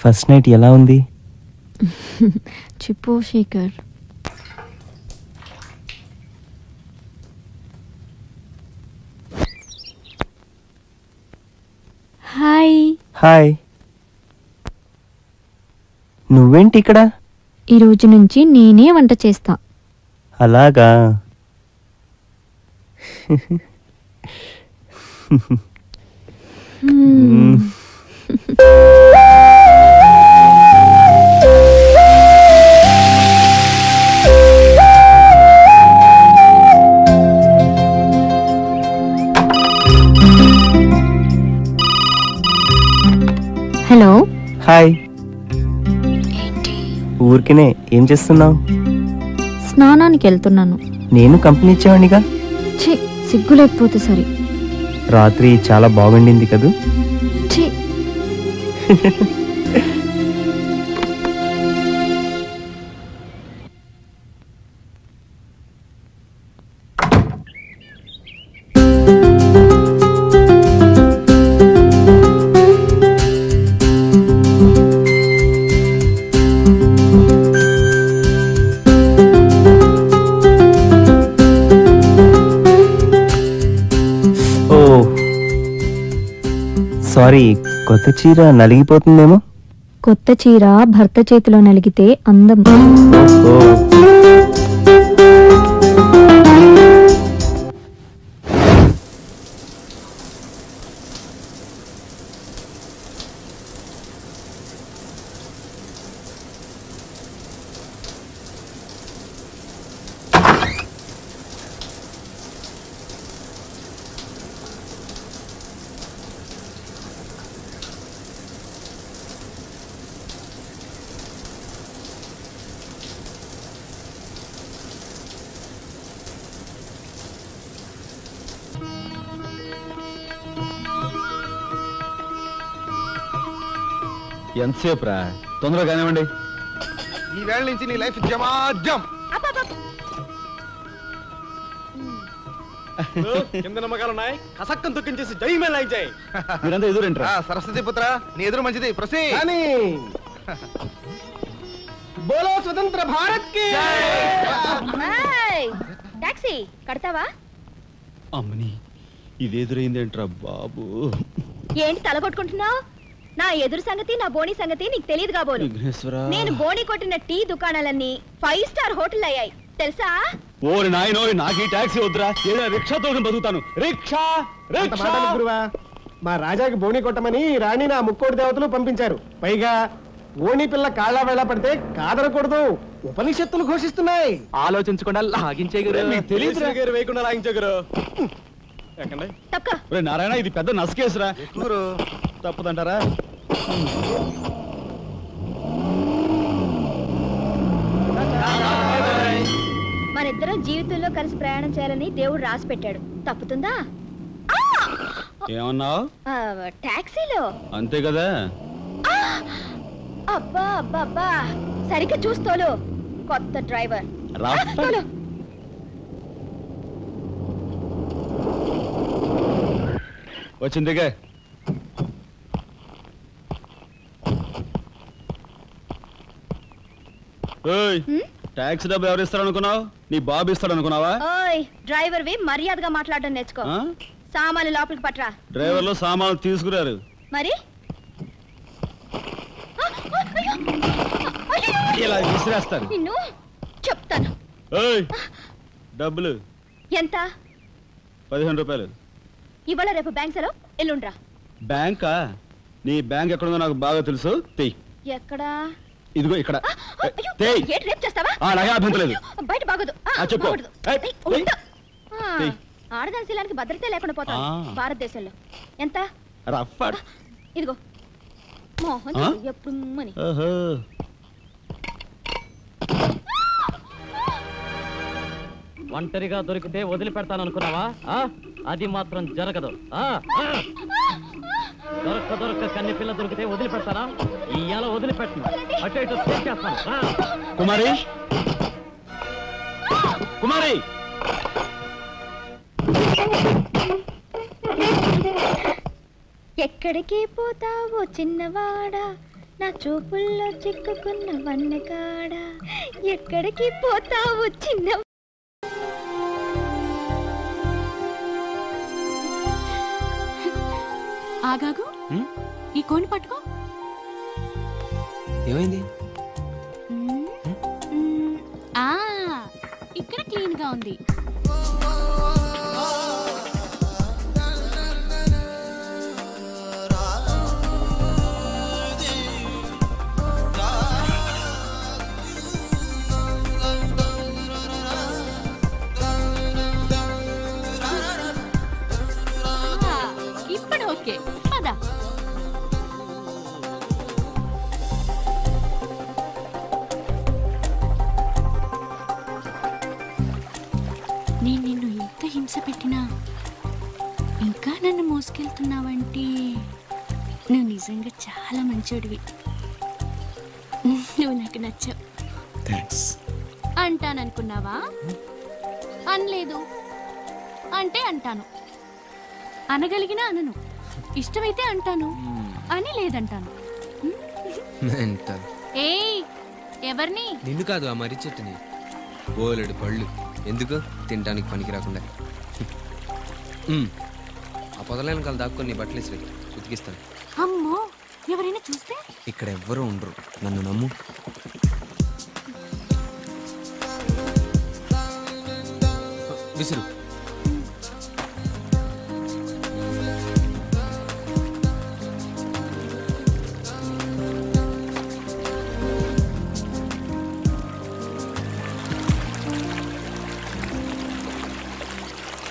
First night ఎలా ఉంది? చెప్పు శేఖర్. హాయ్. హాయ్. నువ్వేంటి ఇక్కడ? ఈ రోజు నుంచి నేనే వంట చేస్తా. అలాగా? హలో. హాయ్. ఊరికినే. ఏం చేస్తున్నావు? స్నానానికి వెళ్తున్నాను. నేను కంపెనీ ఇచ్చేవాడిగా. ఛీ, సిగ్గు లేకపోతే సరే. రాత్రి చాలా బాగుండింది కదూ? ఛీ. సారీ, కొత్త చీర నలిగిపోతుందేమో. కొత్త చీర భర్త చేతిలో నలిగితే అందం. ఎంతసేపు రా? తొందరగా కానివ్వండి. ఈ వేళ నుంచి నీ లైఫ్ జమాజం. కింద నమ్మకాలున్నాయి. కసక్కం తొక్కించేసి జై మేళ జై. మీరంతా ఎదురేంట్రా? సరస్వతి పుత్ర, నీ ఎదురు మంచిది. ప్రసీ బోలో స్వతంత్ర భారత్ కి. టాక్సీ కడతావా? అమ్మని, ఇది ఎదురైందేంట్రా బాబు? ఏంటి తల కొట్టుకుంటున్నావు? నా ఎదురు సంగతి, నా బోణి సంగతి నీకు తెలియదు కాబోలు. నేను బోణి కొట్టిన టీ దుకాణాలన్నీ 5 స్టార్ హోటల్ అయ్యాయి తెలుసా? ఓరి నాయనో, నాకు ఈ టాక్సీ వద్దురా. ఏదో రిక్షాతో బతుకుతాను. రిక్షా గురువా, మా రాజాకి బోణి కొట్టమని రాణి నా ముక్కోటి దేవతలు పంపించారు. పైగా ఓణి పిల్ల కాళ్ళ వేళ పడితే కాదనకూడదు, ఉపనిషత్తులు ఘోషిస్తున్నాయి. ఆలోచించకుండా లాగించేయగలరు. వేయకుండా లాగించగలరు. నారాయణ, ఇది పెద్ద నసకేసురా. తప్పదంటారా? మనిద్దరం జీవితంలో కలిసి ప్రయాణం చేయాలని దేవుడు రాసి పెట్టాడు. తప్పుతుందా? ఏమన్నావు? టాక్సీలో. అంతే కదా. అబ్బా అబ్బా అబ్బా, సరిగ్గా చూస్తోలు. కొత్త డ్రైవర్. వచ్చిందిగా. టాక్సీ డబ్బు ఎవరు ఇస్తారు అనుకున్నావు? నీ బాబు ఇస్తాడు అనుకున్నావా? డ్రైవర్ వి మర్యాదగా మాట్లాడడం నేర్చుకో. సామాన్లు లోపలికి పట్రా. డ్రైవర్లు సామాన్లు తీసుకురారు. మరి ఇలా విసిరేస్తారు. నిన్ను చెప్తాను. డబ్బులు ఎంత? 15 రూపాయలు. ఇవాళ రేపు బ్యాంక్ సెలవు, ఎల్లుండ్రా. బ్యాంకా? నీ బ్యాంక్ ఎక్కడుందో నాకు బాగా తెలుసు. తెయ్. ఎక్కడా? ఇదిగో ఇక్కడ. బయట బాగోదు. ఆడదాని శీలానికి భద్రత లేకుండా పోతా భారతదేశంలో. ఎంత? ఇదిగో మోహన్ ఎప్పుడు మని. ఒంటరిగా దొరికితే వదిలిపెడతాను అనుకున్నావా? అది మాత్రం జరగదు. దొరక్క కన్ని పిల్ల దొరికితే వదిలిపెడతానా? ఇయ్యాల వదిలిపెట్టను, అటు ఇటు చేస్తాను. కుమారి, కుమారి, ఎక్కడికి పోతావో చిన్నవాడా, నా చూపుల్లో చిక్కుకున్న వన్నకాడ, ఎక్కడికి పోతావో చిన్న. ఆగాగు, ఈ కోని పట్టుకో. ఏమైంది? ఇక్కడ క్లీన్ గా ఉంది. ఇప్పుడు ఓకే, పద. నేను నిన్ను ఎంత హింస పెట్టినా ఇంకా నన్ను మోసుకెళ్తున్నావంటే నువ్వు నిజంగా చాలా మంచోడివి. నువ్వు నాకు నచ్చావు. థ్యాంక్స్. అంటాననుకున్నావా? అనలేదు. అంటే అంటాను, అనగలిగినా అనను. ఇష్టమైతే అంటాను, అని లేదంటాను. ఏయ్, ఎవరిని? నిన్ను కాదు, ఆ మర్రి చెట్టుని. బోలెడు పళ్ళు ఎందుకు తినడానికి పనికి రాకుండా. ఆ పొదలైన కాలు దాక్కొని నీ బట్టలు వేసి ఉతికిస్తాను. అమ్మో, ఎవరైనా చూస్తే? ఇక్కడ ఎవ్వరూ ఉండరు, నన్ను నమ్ము. విసురు.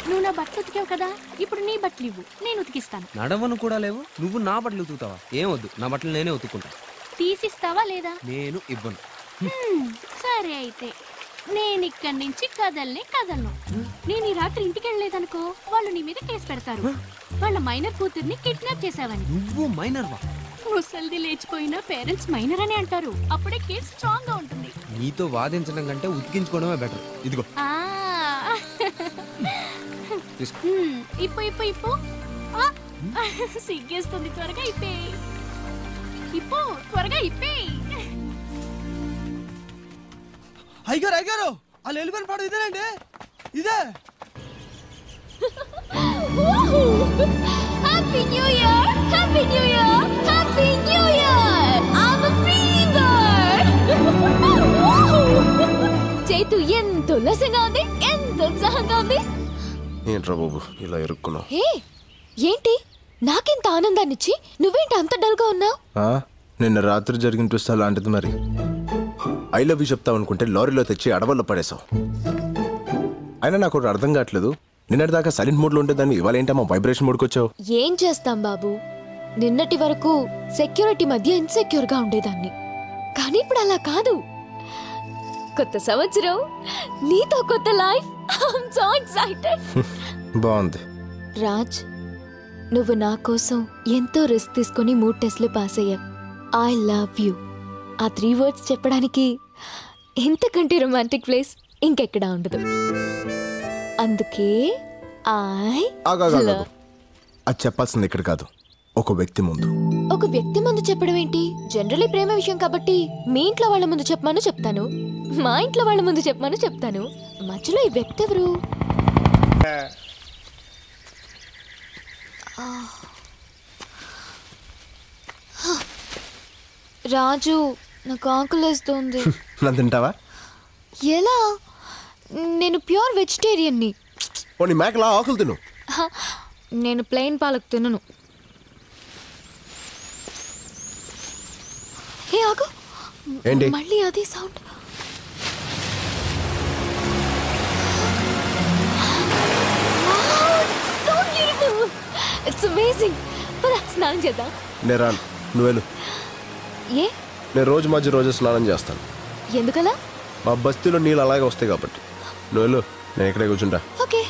నువ్వు నా బట్టలు ఉతికావు కదా, ఇప్పుడు నీ బట్టలు ఇవ్వు, నేను ఉతికిస్తాను. నడవను కూడా లేవు, నువ్వు నా బట్టలు ఉతుకుతావా? ఏం వద్దు, నా బట్టలు నేనే ఉతుక్కుంటా. తీసిస్తావా లేదా? నేను ఇవ్వను. సరే అయితే, నేను ఇక్కడి నుంచి కదలను. నేను ఈ రాత్రి ఇంటికి వెళ్ళలేదనుకో, వాళ్ళు నీ మీద కేసు పెడతారు. వాళ్ళ మైనర్ కూతుర్ని కిడ్నాప్ చేసావని. నువ్వు మైనర్ వా? ముసల్ది లేచిపోయినా పేరెంట్స్ మైనర్ అని అంటారు. అప్పుడే కేసు స్ట్రాంగ్ గా ఉంటుంది. నీతో వాదించడం కంటే ఉతికించుకోవడమే బెటర్. ఇదిగో ఇప్పు. సిగ్గేస్తుంది, త్వరగా త్వరగా ఇప్పే. అయ్యారు ఆ ఎలివెన్ పాడు ఇదేనండి, ఇదే. Happy new year, happy new year, happy new year. I'm a fever. Chaitu ఎంత ఉల్లాసంగా ఉంది, ఎంత ఉత్సాహంగా ఉంది. ఏంట్రా బాబు ఇలా ఇరుక్కున్నావు? ఏంటి నాకెంత ఆనందాన్నిచ్చి నువ్వేంటి అంత డల్ గా ఉన్నావు? నిన్న రాత్రి జరిగిన ట్విస్ట్ అలాంటిది. మరి ఐ లవ్ యూ చెప్తావు అనుకుంటే లారీలో తెచ్చి అడవుల్లో పడేసావు. అయినా నాకు ఒకటి అర్థం కావట్లేదు, నిన్నటి దాకా సైలెంట్ మోడ్ లో ఉండేదాన్ని ఇవాళ ఏంటమ్మా వైబ్రేషన్ మోడ్కి వచ్చావు? ఏం చేస్తాం బాబు, నిన్నటి వరకు సెక్యూరిటీ మధ్య ఇన్సెక్యూర్ గా ఉండేదాన్ని, కానీ ఇప్పుడు అలా కాదు. కొత్త సంవత్సరం, నీతో కొత్త లైఫ్. I'm so excited. బాగుంది. రాజ్, నువ్వు నా కోసం ఎంతో రిస్క్ తీసుకొని 3 టెస్ట్లు పాస్ అయ్యావు. I love you. ఆ 3 words చెప్పడానికి ఇంతకంటే రొమాంటిక్ ప్లేస్ ఇంకెక్కడా ఉండదు. అందుకే అది చెప్పాల్సింది ఇక్కడ కాదు, ఒక వ్యక్తి ముందు. ఒక వ్యక్తి ముందు చెప్పడం ఏంటి? జనరలీ ప్రేమ విషయం కాబట్టి మీ ఇంట్లో వాళ్ళ ముందు చెప్పమని చెప్తాను, మా ఇంట్లో వాళ్ళ ముందు చెప్పమని చెప్తాను. మధ్యలో ఈ వ్యక్తి ఎవరు? రాజు, నాకు ఆకలేస్తుంది. నన్ను తింటావా? ఎలా? నేను ప్యూర్ వెజిటేరియన్ని. పోనీ మేకలా ఆకులు తిను. నేను ప్లెయిన్ పాలక్ తినను. హే ఆగు, ఏంటి మళ్ళీ అదే sound. So beautiful, it's amazing. పద స్నానం చేద్దాం. నేను రాను, నువ్వు వెళ్ళు. ఏ? నేను రోజు స్నానం చేస్తాను. ఎందుకలా? మా బస్తీలో నీళ్ళు అలాగే వస్తాయి కాబట్టి. నువ్వు వెళ్ళు. నేను ఇక్కడే కూర్చుంటా. ఓకే